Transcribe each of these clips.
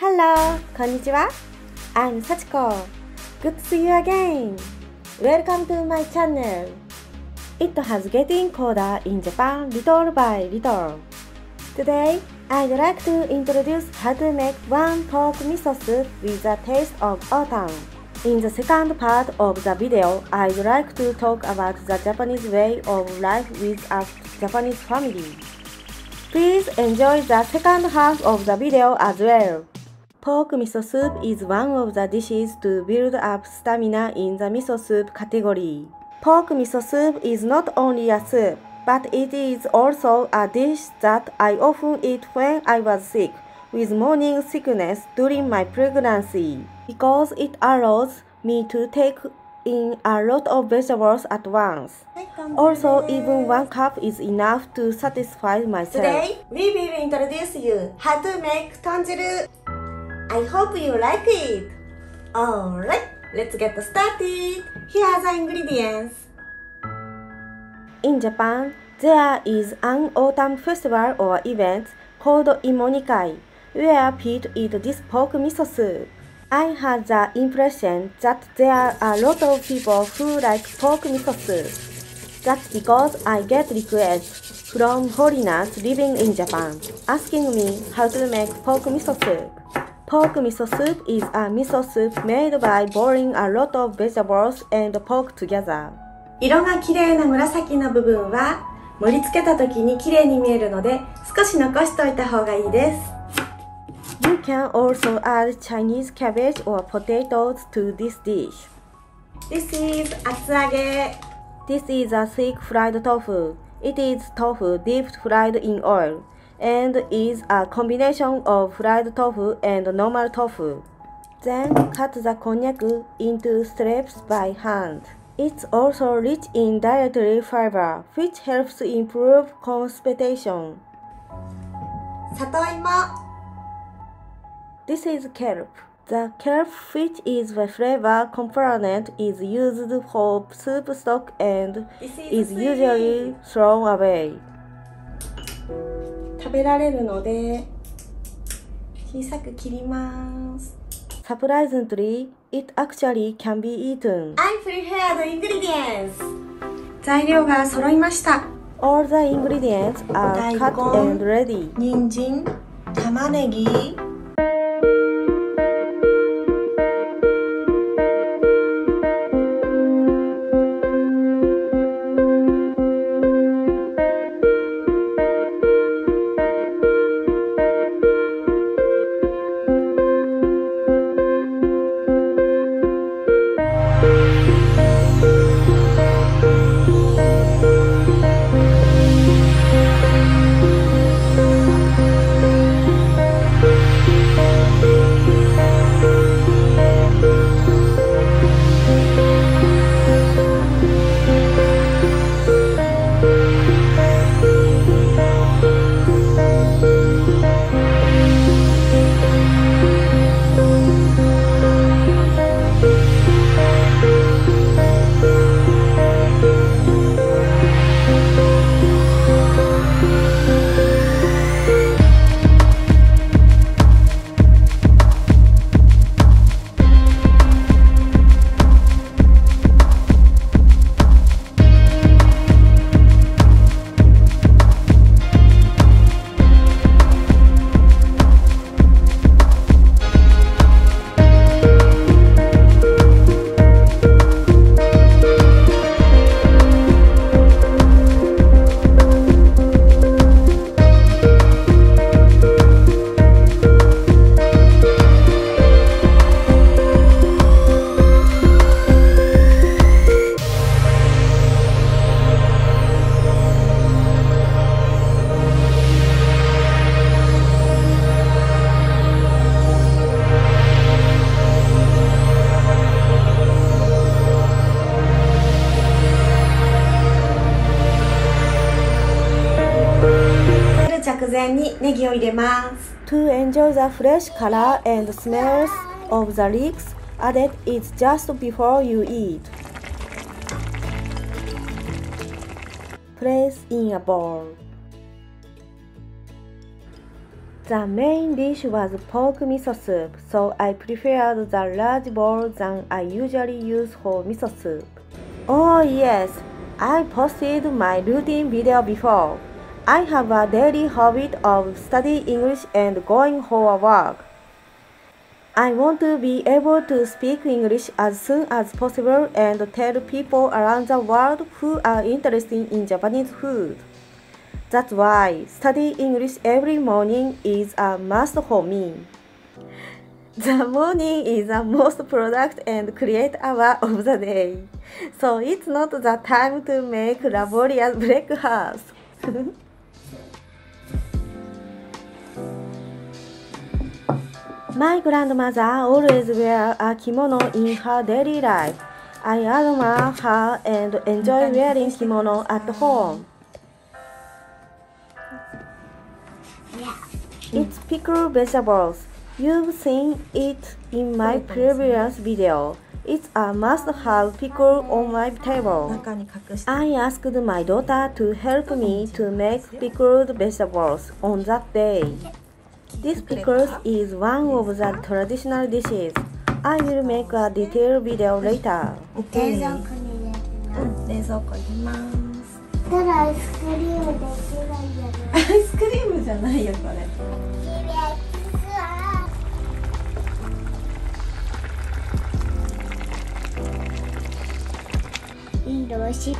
Hello, こんにちは。I'm Sachiko. Good to see you again. Welcome to my channel. It has getting colder in Japan little by little. Today, I'd like to introduce how to make one pork miso soup with a taste of autumn. In the second part of the video, I'd like to talk about the Japanese way of life with a Japanese family. Please enjoy the second half of the video as well. Pork miso soup is one of the dishes to build up stamina in the miso soup category. Pork miso soup is not only a soup, but it is also a dish that I often eat when I was sick with morning sickness during my pregnancy, because it allows me to take in a lot of vegetables at once. Also, even 1 cup is enough to satisfy myself. Today, we will introduce you how to make Tonjiru. I hope you like it. Alright, let's get started. Here are the ingredients. In Japan, there is an autumn festival or event called Imoni, where people eat this pork miso soup. I had the impression that there are a lot of people who like pork miso soup. That's because I get requests from foreigners living in Japan asking me how to make pork miso soup. Pork miso soup is a miso soup made by boiling a lot of vegetables and pork together. 色が綺麗な紫の部分は盛り付けた時に綺麗に見えるので少し残しておいた方がいいです。You can also add Chinese cabbage or potatoes to this dish. This is 厚揚げ. This is a thick fried tofu. It is tofu deep fried in oil and is a combination of fried tofu and normal tofu. Then cut the konjac into strips by hand. It's also rich in dietary fiber, which helps improve constipation. 里芋. This is kelp. The kelp, which is the flavor component, is used for soup stock and is usually thrown away. 食べられるので小さく切ります。Surprisingly, it actually can be eaten. I prepared the ingredients. 材料が揃いました。All the ingredients are cut and ready. 人参、玉ねぎ、直前にネギを入れます。To enjoy the fresh color and smells of the leeks, add it just before you eat. Place in a bowl. The main dish was pork miso soup, so I preferred the large bowl than I usually use for miso soup. Oh yes, I posted my routine video before. I have a daily habit of studying English and going for work. I want to be able to speak English as soon as possible and tell people around the world who are interested in Japanese food. That's why studying English every morning is a must for me. The morning is the most productive and creative hour of the day, so it's not the time to make laborious breakfast. My grandmother always wears a kimono in her daily life. I admire her and enjoy wearing kimono at home. It's pickled vegetables. You've seen it in my previous video. It's a must-have pickle on my table. I asked my daughter to help me to make pickled vegetables on that day. This pickle is one of the traditional dishes. I will make a detailed video later. 冷蔵庫に入れてな。冷蔵庫入れます。ただアイスクリームできないんじゃない？アイスクリームじゃないよこれ。インド美味しい。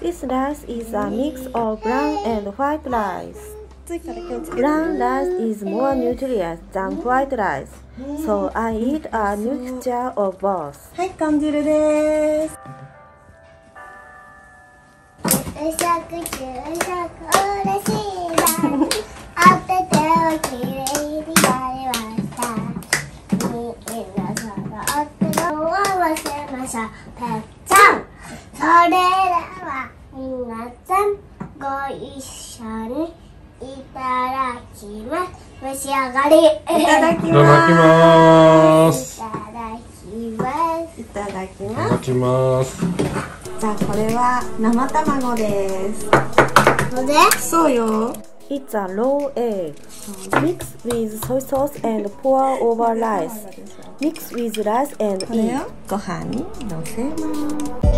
This rice is a mix of brown and white rice. Brown rice is more nutritious than white rice, so I eat a mixture of both. はい、豚汁です。うさくちうさくうれしいな。あっててをきれいになりました。みんなそろってのを忘れましょう。ぺっちゃん。それでは皆さんご一緒にいただきます。召し上がり。いただきます。いただきます。いただきます。いただきます。じゃあこれは生卵です。これ？そうよ。It's a raw egg. Mix with soy sauce and pour over rice. Mix with rice and これ eat. をご飯にのせます。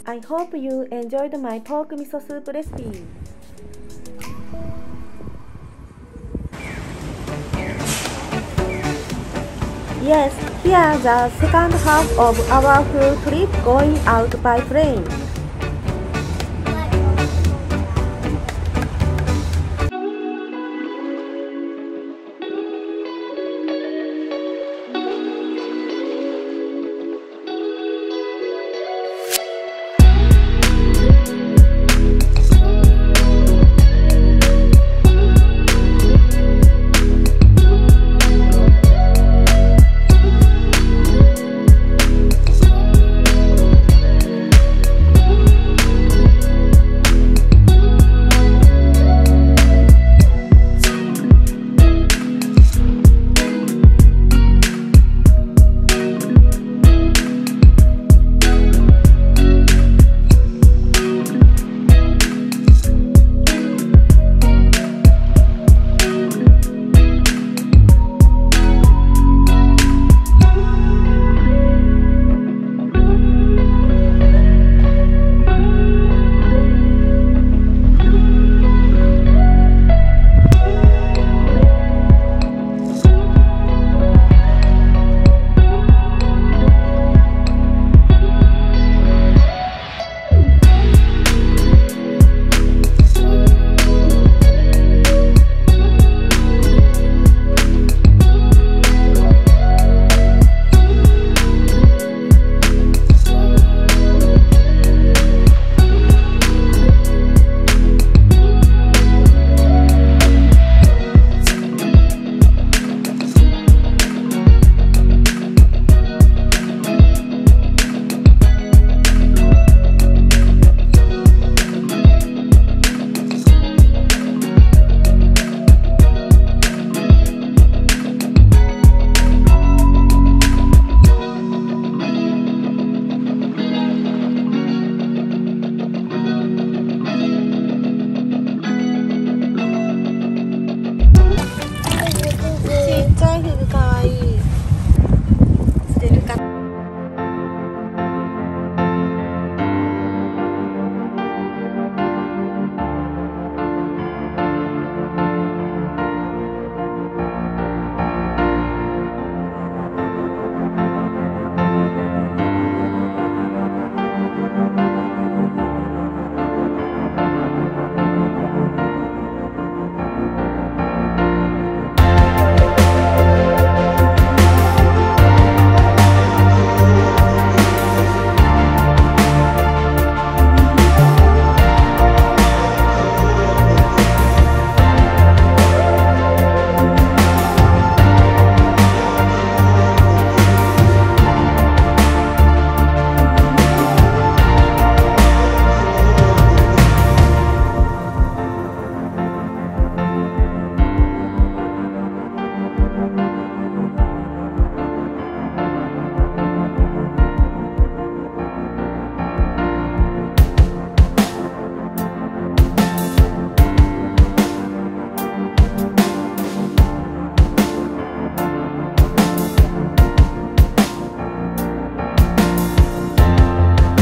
I hope you enjoyed my pork miso soup recipe. Yes, here's the second half of our food trip going out by plane.